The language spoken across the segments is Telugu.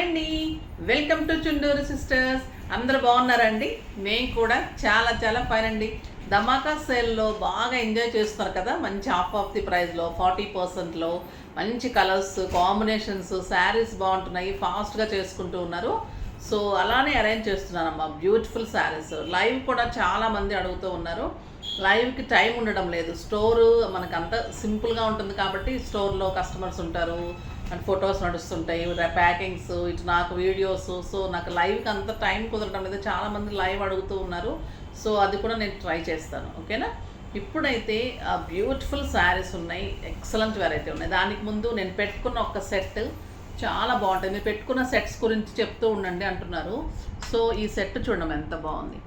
హాయ్ అండి, వెల్కమ్ టు చుండూరు సిస్టర్స్. అందరూ బాగున్నారండి? మేము కూడా చాలా చాలా ఫైన్ అండి. ధమాకా సేల్లో బాగా ఎంజాయ్ చేస్తున్నారు కదా. మంచి ఆఫ్ ది ప్రైస్లో 40%లో మంచి కలర్స్ కాంబినేషన్స్ శారీస్ బాగుంటున్నాయి, ఫాస్ట్గా చేసుకుంటూ ఉన్నారు. సో అలానే అరేంజ్ చేస్తున్నానమ్మా బ్యూటిఫుల్ శారీస్. లైవ్ కూడా చాలామంది అడుగుతూ ఉన్నారు. లైవ్కి టైం ఉండడం లేదు. స్టోరు మనకు అంత సింపుల్గా ఉంటుంది కాబట్టి స్టోర్లో కస్టమర్స్ ఉంటారు అండ్ ఫొటోస్ నడుస్తుంటాయి, ప్యాకింగ్స్, ఇటు నాకు వీడియోస్. సో నాకు లైవ్కి అంత టైం కుదరడం లేదు. చాలామంది లైవ్ అడుగుతూ ఉన్నారు. సో అది కూడా నేను ట్రై చేస్తాను, ఓకేనా. ఇప్పుడైతే బ్యూటిఫుల్ శారీస్ ఉన్నాయి, ఎక్సలెంట్ వెరైటీ ఉన్నాయి. దానికి ముందు నేను పెట్టుకున్న ఒక సెట్ చాలా బాగుంటుంది. మీరు పెట్టుకున్న సెట్స్ గురించి చెప్తూ ఉండండి అంటున్నారు. సో ఈ సెట్ చూడడం ఎంత బాగుంది,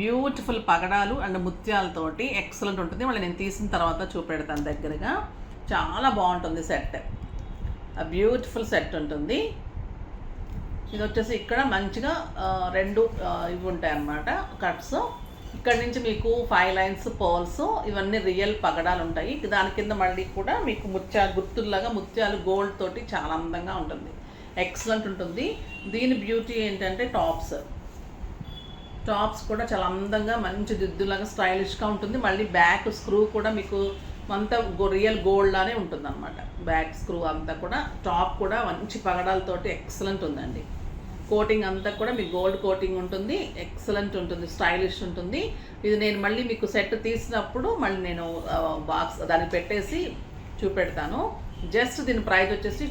బ్యూటిఫుల్ పగడాలు అండ్ ముత్యాలతోటి ఎక్సలెంట్ ఉంటుంది. మళ్ళీ నేను తీసిన తర్వాత చూపెడతాను దగ్గరగా. చాలా బాగుంటుంది సెట్, బ్యూటిఫుల్ సెట్ ఉంటుంది. ఇది వచ్చేసి ఇక్కడ మంచిగా రెండు ఇవి ఉంటాయి అన్నమాట కట్స్. ఇక్కడ నుంచి మీకు 5 లైన్స్ పర్ల్స్, ఇవన్నీ రియల్ పగడాలు ఉంటాయి. దాని కింద మళ్ళీ కూడా మీకు గుర్తుల్లాగా ముత్యాలు గోల్డ్ తోటి చాలా అందంగా ఉంటుంది, ఎక్సలెంట్ ఉంటుంది. దీని బ్యూటీ ఏంటంటే టాప్స్ కూడా చాలా అందంగా మంచి దిద్దులాగా స్టైలిష్గా ఉంటుంది. మళ్ళీ బ్యాక్ స్క్రూ కూడా మీకు అంతా రియల్ గోల్డ్ లానే ఉంటుంది అనమాట. బ్యాక్ స్క్రూ అంతా కూడా, టాప్ కూడా మంచి పగడాలతోటి ఎక్సలెంట్ ఉందండి. కోటింగ్ అంతా కూడా మీకు గోల్డ్ కోటింగ్ ఉంటుంది, ఎక్సలెంట్ ఉంటుంది, స్టైలిష్ ఉంటుంది. ఇది నేను మళ్ళీ మీకు సెట్ తీసినప్పుడు మళ్ళీ నేను బాక్స్ దానికి పెట్టేసి చూపెడతాను. జస్ట్ దీని ప్రైస్ వచ్చేసి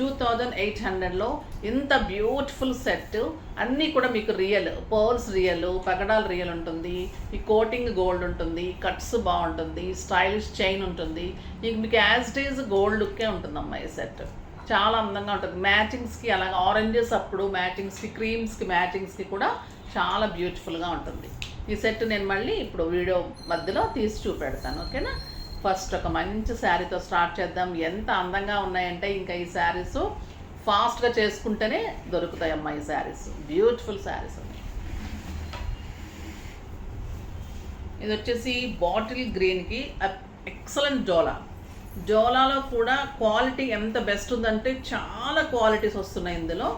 2800లో ఇంత బ్యూటిఫుల్ సెట్. అన్నీ కూడా మీకు రియల్ పర్ల్స్, రియల్ పగడాలు రియల్ ఉంటుంది, ఈ కోటింగ్ గోల్డ్ ఉంటుంది, కట్స్ బాగుంటుంది, స్టైలిష్ చైన్ ఉంటుంది. మీకు యాజ్ ఇట్ ఈజ్ గోల్డ్ లుక్కే ఉంటుందమ్మా ఈ సెట్. చాలా అందంగా ఉంటుంది. మ్యాచింగ్స్కి అలాగే ఆరెంజెస్ అప్పుడు మ్యాచింగ్స్కి, క్రీమ్స్కి మ్యాచింగ్స్కి కూడా చాలా బ్యూటిఫుల్గా ఉంటుంది ఈ సెట్. నేను మళ్ళీ ఇప్పుడు వీడియో మధ్యలో తీసి చూపెడతాను, ఓకేనా. ఫస్ట్ ఒక మంచి శారీతో స్టార్ట్ చేద్దాం. ఎంత అందంగా ఉన్నాయంటే ఇంకా ఈ శారీస్ ఫాస్ట్గా చేసుకుంటేనే దొరుకుతాయమ్మా ఈ శారీస్. బ్యూటిఫుల్ శారీస్ ఉన్నాయి. ఇది వచ్చేసి బాటిల్ గ్రీన్కి ఎక్సలెంట్ డోలాలో కూడా క్వాలిటీ ఎంత బెస్ట్ ఉందంటే చాలా క్వాలిటీస్ వస్తున్నాయి ఇందులో.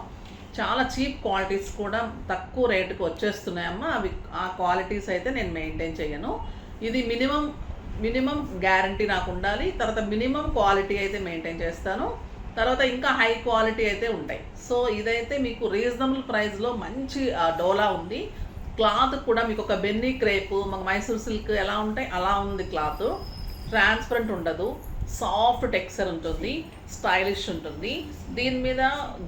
చాలా చీప్ క్వాలిటీస్ కూడా తక్కువ రేటుకి వచ్చేస్తున్నాయమ్మా. అవి ఆ క్వాలిటీస్ అయితే నేను మెయింటైన్ చేయను. ఇది మినిమం గ్యారంటీ నాకు ఉండాలి. తర్వాత మినిమం క్వాలిటీ అయితే మెయింటైన్ చేస్తాను. తర్వాత ఇంకా హై క్వాలిటీ అయితే ఉంటాయి. సో ఇదైతే మీకు రీజనబుల్ ప్రైస్లో మంచి డోలా ఉంది. క్లాత్ కూడా మీకు ఒక బెన్నీ క్రేప్, మాకు మైసూర్ సిల్క్ ఎలా ఉంటాయి అలా ఉంది క్లాత్. ట్రాన్స్పరెంట్ ఉండదు, సాఫ్ట్ టెక్స్చర్ ఉంటుంది, స్టైలిష్ ఉంటుంది. దీని మీద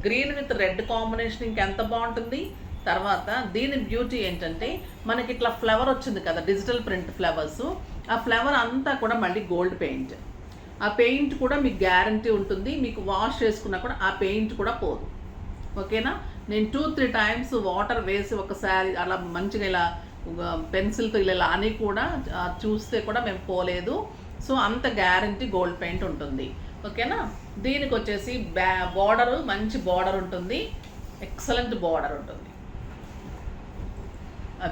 గ్రీన్ విత్ రెడ్ కాంబినేషన్ ఇంకెంత బాగుంటుంది. తర్వాత దీని బ్యూటీ ఏంటంటే మనకి ఇట్లా ఫ్లవర్ వచ్చింది కదా, డిజిటల్ ప్రింట్ ఫ్లవర్స్. ఆ ఫ్లవర్ అంతా కూడా మళ్ళీ గోల్డ్ పెయింట్. ఆ పెయింట్ కూడా మీకు గ్యారంటీ ఉంటుంది. మీకు వాష్ చేసుకున్నా కూడా ఆ పెయింట్ కూడా పోదు, ఓకేనా. నేను 2-3 టైమ్స్ వాటర్ వేసి ఒకసారి అలా మంచిగా ఇలా పెన్సిల్తో ఇలా అని కూడా చూస్తే కూడా మేము పోలేదు. సో అంత గ్యారంటీ గోల్డ్ పెయింట్ ఉంటుంది, ఓకేనా. దీనికి వచ్చేసి బార్డరు మంచి బార్డర్ ఉంటుంది, ఎక్సలెంట్ బార్డర్ ఉంటుంది,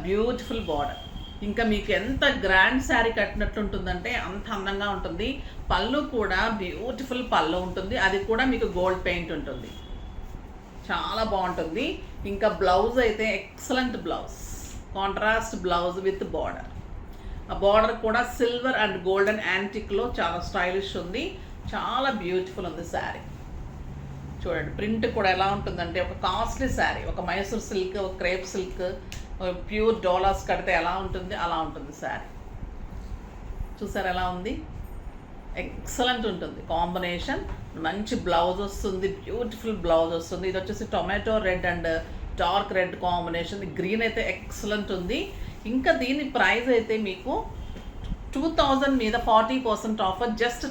బ్యూటిఫుల్ బార్డర్. ఇంకా మీకు ఎంత గ్రాండ్ శారీ కట్టినట్టు ఉంటుందంటే అంత అందంగా ఉంటుంది. పళ్ళు కూడా బ్యూటిఫుల్ పళ్ళు ఉంటుంది, అది కూడా మీకు గోల్డ్ పెయింట్ ఉంటుంది, చాలా బాగుంటుంది. ఇంకా బ్లౌజ్ అయితే excellent blouse, contrast blouse with border. ఆ బార్డర్ కూడా సిల్వర్ అండ్ గోల్డెన్ యాంటిక్లో చాలా స్టైలిష్ ఉంది, చాలా బ్యూటిఫుల్ ఉంది శారీ. చూడండి ప్రింట్ కూడా ఎలా ఉంటుందంటే ఒక కాస్ట్లీ శారీ, ఒక మైసూర్ సిల్క్, ఒక క్రేప్ సిల్క్, ప్యూర్ డోలాస్ కడితే ఎలా ఉంటుంది అలా ఉంటుంది శారీ. చూసారు ఎలా ఉంది, ఎక్సలెంట్ ఉంటుంది కాంబినేషన్. మంచి బ్లౌజ్ వస్తుంది, బ్యూటిఫుల్ బ్లౌజ్ వస్తుంది. ఇది వచ్చేసి tomato red and dark red combination. Green అయితే ఎక్సలెంట్ ఉంది. ఇంకా దీని ప్రైస్ అయితే మీకు 2000 మీద 40% ఆఫర్, జస్ట్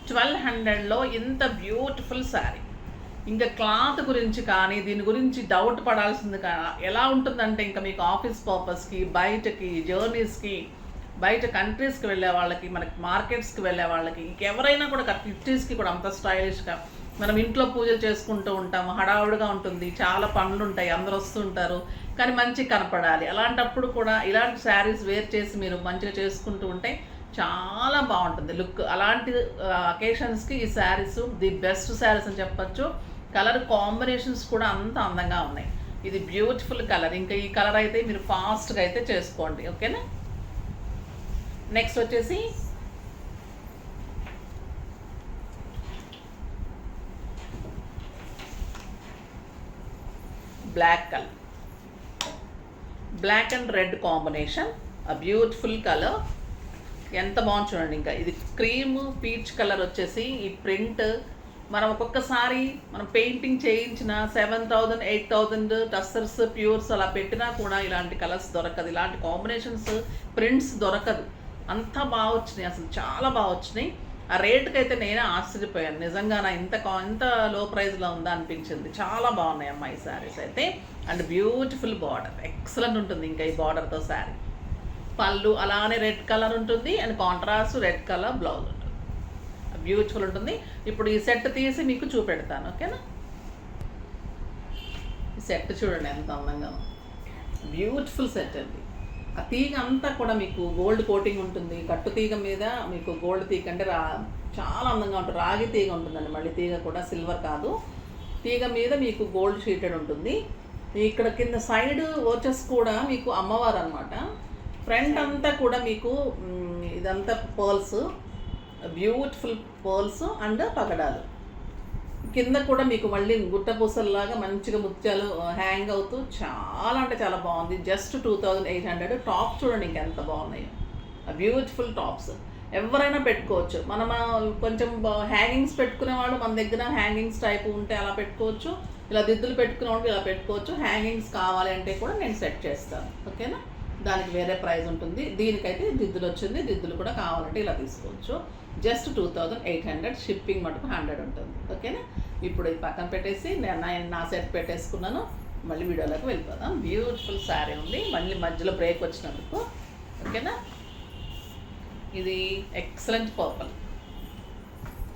1200లో ఇంత బ్యూటిఫుల్ శారీ. ఇంకా క్లాత్ గురించి కానీ దీని గురించి డౌట్ పడాల్సింది ఎలా ఉంటుందంటే ఇంకా మీకు ఆఫీస్ పర్పస్కి, బయటకి జర్నీస్కి, బయట కంట్రీస్కి వెళ్ళే వాళ్ళకి, మనకి మార్కెట్స్కి వెళ్ళే వాళ్ళకి, ఇంకెవరైనా కూడా కిట్టీస్కి కూడా అంత స్టైలిష్గా. మనం ఇంట్లో పూజలు చేసుకుంటూ ఉంటాము, హడావుడిగా ఉంటుంది, చాలా పనులు ఉంటాయి, అందరు వస్తుంటారు, కానీ మంచిగా కనపడాలి. అలాంటప్పుడు కూడా ఇలాంటి శారీస్ వేర్ చేసి మీరు మంచిగా చేసుకుంటూ ఉంటే చాలా బాగుంటుంది లుక్. అలాంటి అకేషన్స్కి ఈ శారీస్ ది బెస్ట్ శారీస్ అని చెప్పచ్చు. కలర్ కాంబినేషన్స్ కూడా అంత అందంగా ఉన్నాయి. ఇది బ్యూటిఫుల్ కలర్. ఇంకా ఈ కలర్ అయితే మీరు ఫాస్ట్గా అయితే చేసుకోండి, ఓకేనా. నెక్స్ట్ వచ్చేసి black colour, black and red combination, ఆ బ్యూటిఫుల్ కలర్. ఎంత బాగుంది చూడండి. ఇంకా ఇది క్రీమ్ పీచ్ కలర్ వచ్చేసి ఈ ప్రింట్ మనం ఒక్కొక్కసారి మనం పెయింటింగ్ చేయించిన 7,000 8,000 టస్సర్స్ ప్యూర్స్ అలా పెట్టినా కూడా ఇలాంటి కలర్స్ దొరకదు, ఇలాంటి కాంబినేషన్స్ ప్రింట్స్ దొరకదు. అంతా బాగా వచ్చినాయి, అసలు చాలా బాగా వచ్చినాయి. ఆ రేటుకి అయితే నేనే ఆశ్చర్యపోయాను నిజంగా. నా ఇంత లో ప్రైస్లో ఉందా అనిపించింది. చాలా బాగున్నాయి అమ్మ ఈ శారీస్ అయితే. అండ్ బ్యూటిఫుల్ బార్డర్, ఎక్సలెంట్ ఉంటుంది ఇంకా ఈ బార్డర్తో శారీ. పళ్ళు అలానే రెడ్ కలర్ ఉంటుంది and contrast red colour blouse ఉంటుంది. బ్యూటిఫుల్ ఉంటుంది. ఇప్పుడు ఈ సెట్ తీసి మీకు చూపెడతాను, ఓకేనా. ఈ సెట్ చూడండి ఎంత అందంగా ఉంది. బ్యూటిఫుల్ సెట్ అండి. ఆ తీగ అంతా కూడా మీకు గోల్డ్ కోటింగ్ ఉంటుంది. కట్టు తీగ మీద మీకు గోల్డ్ తీగ అంటే చాలా అందంగా ఉంటుంది. రాగి తీగ ఉంటుందండి, మళ్ళీ తీగ కూడా సిల్వర్ కాదు. తీగ మీద మీకు గోల్డ్ షీటెడ్ ఉంటుంది. ఇక్కడ కింద సైడ్ వచ్చేసి కూడా మీకు అమ్మవారు అనమాట. ఫ్రంట్ అంతా కూడా మీకు ఇదంతా పర్ల్స్, బ్యూటిఫుల్ పర్ల్స్ అండ్ పగడాలు. కింద కూడా మీకు మళ్ళీ గుట్టపూసల్లాగా మంచిగా ముత్యాలు హ్యాంగ్ అవుతూ చాలా అంటే చాలా బాగుంది. జస్ట్ 2,800. టాప్ చూడండి ఇంకెంత బాగున్నాయో, బ్యూటిఫుల్ టాప్స్. ఎవరైనా పెట్టుకోవచ్చు. మనం కొంచెం హ్యాంగింగ్స్ పెట్టుకునే వాళ్ళు మన దగ్గర హ్యాంగింగ్స్ టైప్ ఉంటే అలా పెట్టుకోవచ్చు. ఇలా దిద్దులు పెట్టుకునే వాళ్ళు ఇలా పెట్టుకోవచ్చు. హ్యాంగింగ్స్ కావాలి అంటే కూడా నేను సెట్ చేస్తాను, ఓకేనా. దానికి వేరే ప్రైస్ ఉంటుంది. దీనికైతే దిద్దులు వచ్చింది, దిద్దులు కూడా కావాలంటే ఇలా తీసుకోవచ్చు. జస్ట్ 2,800. షిప్పింగ్ మటుకు 100 ఉంటుంది, ఓకేనా. ఇప్పుడు ఇది పక్కన పెట్టేసి నేను నా సెట్ పెట్టేసుకున్నాను. మళ్ళీ వీడియోలోకి వెళ్ళిపోదాం. బ్యూటిఫుల్ శారీ ఉంది, మళ్ళీ మధ్యలో బ్రేక్ వచ్చినందుకు, ఓకేనా. ఇది ఎక్సలెంట్ పర్పుల్.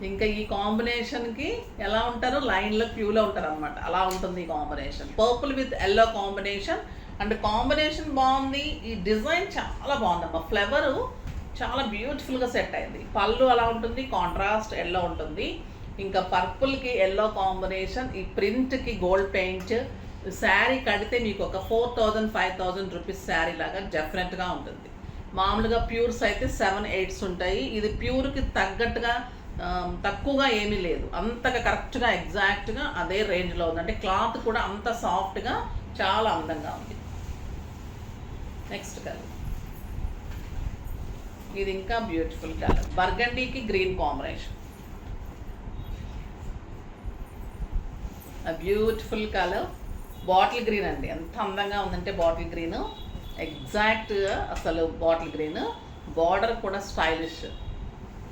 ఇంకా ఈ కాంబినేషన్కి ఎలా ఉంటారో లైన్లో క్యూలో ఉంటారు అనమాట, అలా ఉంటుంది ఈ combination. Purple with yellow combination. And combination బాగుంది. ఈ డిజైన్ చాలా బాగుందమ్మా. ఫ్లవరు చాలా బ్యూటిఫుల్గా సెట్ అయింది. పళ్ళు అలా ఉంటుంది, కాంట్రాస్ట్ ఎల్లో ఉంటుంది. ఇంకా పర్పుల్కి ఎల్లో కాంబినేషన్, ఈ ప్రింట్కి గోల్డ్ పెయింట్. శారీ కడితే మీకు ఒక 4,000 5,000 రూపీస్ శారీ లాగా డెఫినెట్గా ఉంటుంది. మామూలుగా ప్యూర్స్ అయితే 7 8 ఉంటాయి. ఇది ప్యూర్కి తగ్గట్టుగా తక్కువగా ఏమీ లేదు, అంతగా కరెక్ట్గా ఎగ్జాక్ట్గా అదే రేంజ్లో ఉంది. అంటే క్లాత్ కూడా అంత సాఫ్ట్గా చాలా అందంగా ఉంది. నెక్స్ట్ కలర్, ఇది ఇంకా బ్యూటిఫుల్ కలర్. బర్గండీకి green combination, beautiful colour. Bottle green అండి, ఎంత అందంగా ఉందంటే బాటిల్ గ్రీన్, ఎగ్జాక్ట్గా అసలు బాటిల్ గ్రీన్. బార్డర్ కూడా స్టైలిష్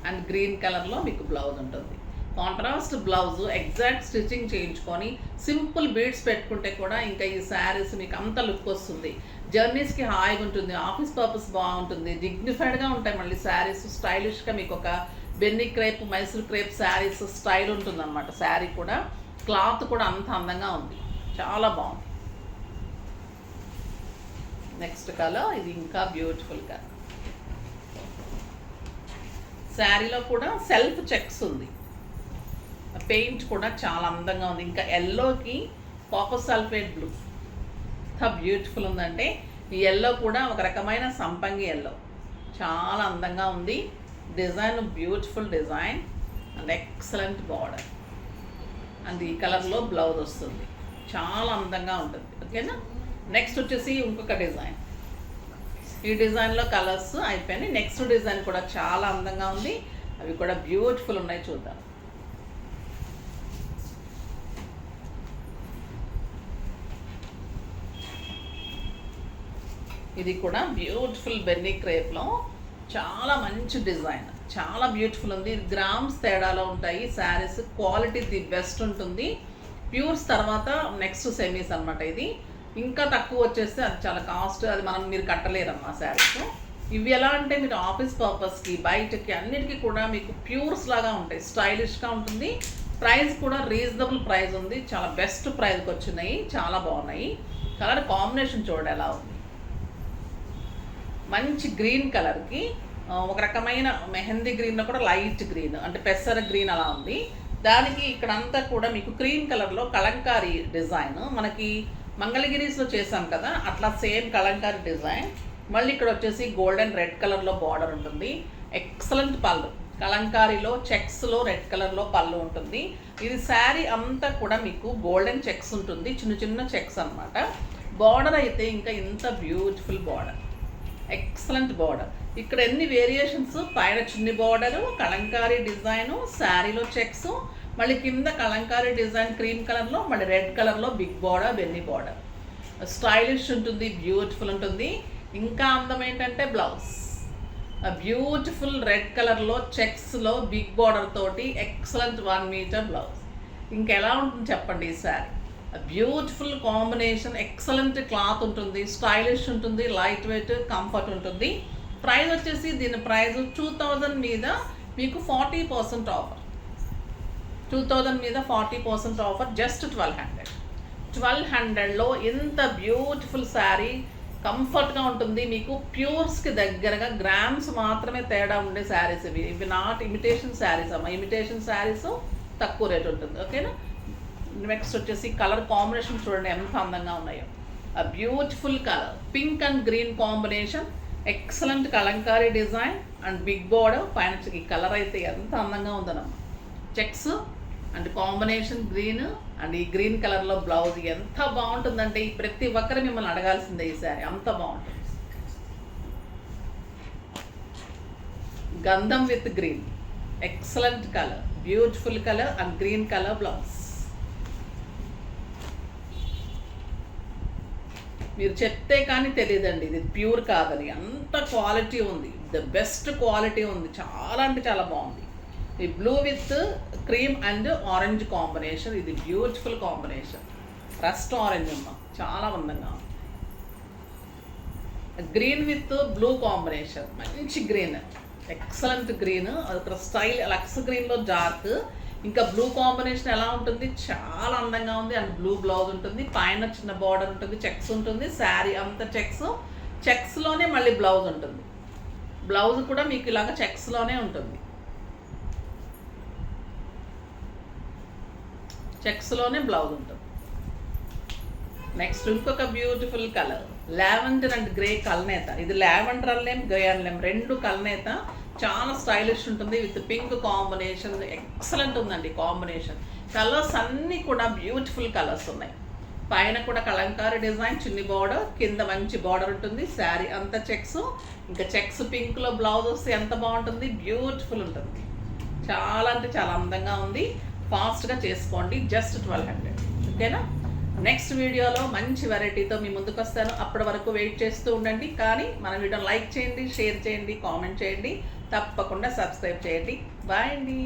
అండ్ గ్రీన్ కలర్లో మీకు బ్లౌజ్ ఉంటుంది. కాంట్రాస్ట్ బ్లౌజ్, ఎగ్జాక్ట్ స్టిచ్చింగ్ చేయించుకొని సింపుల్ బీడ్స్ పెట్టుకుంటే కూడా ఇంకా ఈ శారీస్ మీకు అంత లుక్ వస్తుంది. జర్నీస్కి హాయిగా ఉంటుంది, ఆఫీస్ పర్పస్ బాగుంటుంది, డిగ్నిఫైడ్గా ఉంటాయి. మళ్ళీ శారీస్ స్టైలిష్గా మీకు ఒక Binny crepe, Mysore crepe saris style ఉంటుందన్నమాట. శారీ కూడా క్లాత్ కూడా అంత అందంగా ఉంది, చాలా బాగుంది. నెక్స్ట్ కలర్, ఇది ఇంకా బ్యూటిఫుల్ కలర్. శారీలో కూడా సెల్ఫ్ చెక్స్ ఉంది, పెయింట్ కూడా చాలా అందంగా ఉంది. ఇంకా ఎల్లోకి కాపర్ సల్ఫేట్ బ్లూ, ఎంత బ్యూటిఫుల్ ఉందంటే ఈ ఎల్లో కూడా ఒక రకమైన సంపంగి ఎల్లో, చాలా అందంగా ఉంది. Design beautiful design and excellent border. And ఈ కలర్లో బ్లౌజ్ వస్తుంది, చాలా అందంగా ఉంటుంది, ఓకేనా. నెక్స్ట్ వచ్చేసి ఇంకొక డిజైన్. ఈ డిజైన్లో కలర్స్ అయిపోయినాయి. నెక్స్ట్ డిజైన్ కూడా చాలా అందంగా ఉంది, అవి కూడా బ్యూటిఫుల్ ఉన్నాయి, చూద్దాం. ఇది కూడా బ్యూటిఫుల్ బెన్నీ క్రేప్లో చాలా మంచి డిజైన్, చాలా బ్యూటిఫుల్ ఉంది. ఇది గ్రామ్స్ తేడాలో ఉంటాయి శారీస్. క్వాలిటీ ది బెస్ట్ ఉంటుంది. ప్యూర్స్ తర్వాత నెక్స్ట్ సెమీస్ అనమాట. ఇది ఇంకా తక్కువ వచ్చేస్తే అది చాలా కాస్ట్, అది మీరు కట్టలేరమ్మా శారీస్. ఇవి ఎలా అంటే మీరు ఆఫీస్ పర్పస్కి, బయటకి, అన్నిటికీ కూడా మీకు ప్యూర్స్ లాగా ఉంటాయి, స్టైలిష్గా ఉంటుంది. ప్రైస్ కూడా రీజనబుల్ ప్రైస్ ఉంది, చాలా బెస్ట్ ప్రైస్కి వచ్చినాయి, చాలా బాగున్నాయి. కలర్ కాంబినేషన్ చూడండి ఎలా ఉంది. మంచి గ్రీన్ కలర్కి ఒక రకమైన మెహందీ గ్రీన్లో కూడా లైట్ గ్రీన్ అంటే పెసర గ్రీన్ అలా ఉంది. దానికి ఇక్కడంతా కూడా మీకు క్రీమ్ కలర్లో కలంకారీ డిజైన్, మనకి మంగళగిరీస్లో చేసాం కదా అట్లా సేమ్ కలంకారీ డిజైన్. మళ్ళీ ఇక్కడ వచ్చేసి గోల్డెన్ రెడ్ కలర్లో బార్డర్ ఉంటుంది. ఎక్సలెంట్ పళ్ళు, కలంకారీలో చెక్స్లో రెడ్ కలర్లో పళ్ళు ఉంటుంది. ఇది శారీ అంతా కూడా మీకు గోల్డెన్ చెక్స్ ఉంటుంది, చిన్న చిన్న చెక్స్ అనమాట. బార్డర్ అయితే ఇంకా ఇంత బ్యూటిఫుల్ బార్డర్, ఎక్సలెంట్ బార్డర్. ఇక్కడ ఎన్ని వేరియేషన్స్, పైన చిన్ని బార్డరు, కలంకారీ డిజైను, శారీలో చెక్స్, మళ్ళీ కింద కలంకారీ డిజైన్ క్రీమ్ కలర్లో, మళ్ళీ రెడ్ కలర్లో big border, Binny border. Stylish ఉంటుంది, బ్యూటిఫుల్ ఉంటుంది. ఇంకా అందం ఏంటంటే బ్లౌజ్ బ్యూటిఫుల్ రెడ్ కలర్లో చెక్స్లో బిగ్ బార్డర్ తోటి ఎక్సలెంట్ 1 మీటర్ బ్లౌజ్. ఇంకెలా ఉంటుంది చెప్పండి ఈ శారీ. బ్యూటిఫుల్ కాంబినేషన్, ఎక్సలెంట్ క్లాత్ ఉంటుంది, స్టైలిష్ ఉంటుంది, లైట్ వెయిట్, కంఫర్ట్ ఉంటుంది. ప్రైస్ వచ్చేసి దీని ప్రైస్ 2000 మీద మీకు 40% ఆఫర్. 2000 మీద 40% ఆఫర్, జస్ట్ 1200. 1200లో ఇంత బ్యూటిఫుల్ శారీ కంఫర్ట్గా ఉంటుంది. మీకు ప్యూర్స్కి దగ్గరగా గ్రామ్స్ మాత్రమే తేడా ఉండే శారీస్ ఇవి నాట్ ఇమిటేషన్ శారీస్ అమ్మ. ఇమిటేషన్ శారీస్ తక్కువ రేట్ ఉంటుంది, ఓకేనా. నెక్స్ట్ వచ్చేసి కలర్ కాంబినేషన్ చూడండి ఎంత అందంగా ఉన్నాయో. ఆ beautiful colour pink and green combination, excellent kalamkari design and big border పైన. ఈ కలర్ అయితే ఎంత అందంగా ఉందనమ్మ. Checks and combination green and ఈ గ్రీన్ కలర్లో బ్లౌజ్ ఎంత బాగుంటుందంటే ఈ ప్రతి ఒక్కరు మిమ్మల్ని అడగాల్సిందే ఈ శారీ, అంత బాగుంటుంది. గంధం with green, excellent colour, beautiful colour and green colour blouse. మీరు చెప్తే కానీ తెలియదండి ఇది ప్యూర్ కాదని, అంత క్వాలిటీ ఉంది, ద బెస్ట్ క్వాలిటీ ఉంది, చాలా అంటే చాలా బాగుంది. ఈ blue with cream and orange combination, ఇది బ్యూటిఫుల్ కాంబినేషన్. రస్ట్ ఆరెంజ్ అమ్మ, చాలా అందంగా ఉంది. గ్రీన్ విత్ బ్లూ కాంబినేషన్, మంచి గ్రీన్, ఎక్సలెంట్ గ్రీన్. అది స్టైల్ లక్స్ గ్రీన్లో డార్క్, ఇంకా బ్లూ కాంబినేషన్ ఎలా ఉంటుంది, చాలా అందంగా ఉంది. అండ్ బ్లూ బ్లౌజ్ ఉంటుంది, పైన చిన్న బార్డర్ ఉంటుంది, చెక్స్ ఉంటుంది, శారీ అంతా చెక్స్, చెక్స్లోనే మళ్ళీ బ్లౌజ్ ఉంటుంది. బ్లౌజ్ కూడా మీకు ఇలాగ చెక్స్లోనే ఉంటుంది, చెక్స్లోనే బ్లౌజ్ ఉంటుంది. నెక్స్ట్ ఇంకొక beautiful colour lavender and grey కల్నేత. ఇది లావెండర్ అనలేం, గ్రే అనలేం, రెండు కల్నేత. చాలా స్టైలిష్ ఉంటుంది విత్ పింక్ కాంబినేషన్, ఎక్సలెంట్ ఉందండి కాంబినేషన్. కలర్స్ అన్నీ కూడా బ్యూటిఫుల్ కలర్స్ ఉన్నాయి. పైన కూడా కలంకారీ డిజైన్, చిన్ని బార్డర్, కింద మంచి బార్డర్ ఉంటుంది, శారీ అంతా చెక్స్, ఇంకా చెక్స్ పింక్లో బ్లౌజ్ వస్తే ఎంత బాగుంటుంది, బ్యూటిఫుల్ ఉంటుంది. చాలా అంటే చాలా అందంగా ఉంది. ఫాస్ట్గా చేసుకోండి, జస్ట్ 1200, ఓకేనా. నెక్స్ట్ వీడియోలో మంచి వెరైటీతో మీ ముందుకు వస్తాను. అప్పటి వరకు వెయిట్ చేస్తూ ఉండండి. కానీ మన వీడియోని లైక్ చేయండి, షేర్ చేయండి, కామెంట్ చేయండి, తప్పకుండా సబ్స్క్రైబ్ చేయండి. బాయ్ అండి.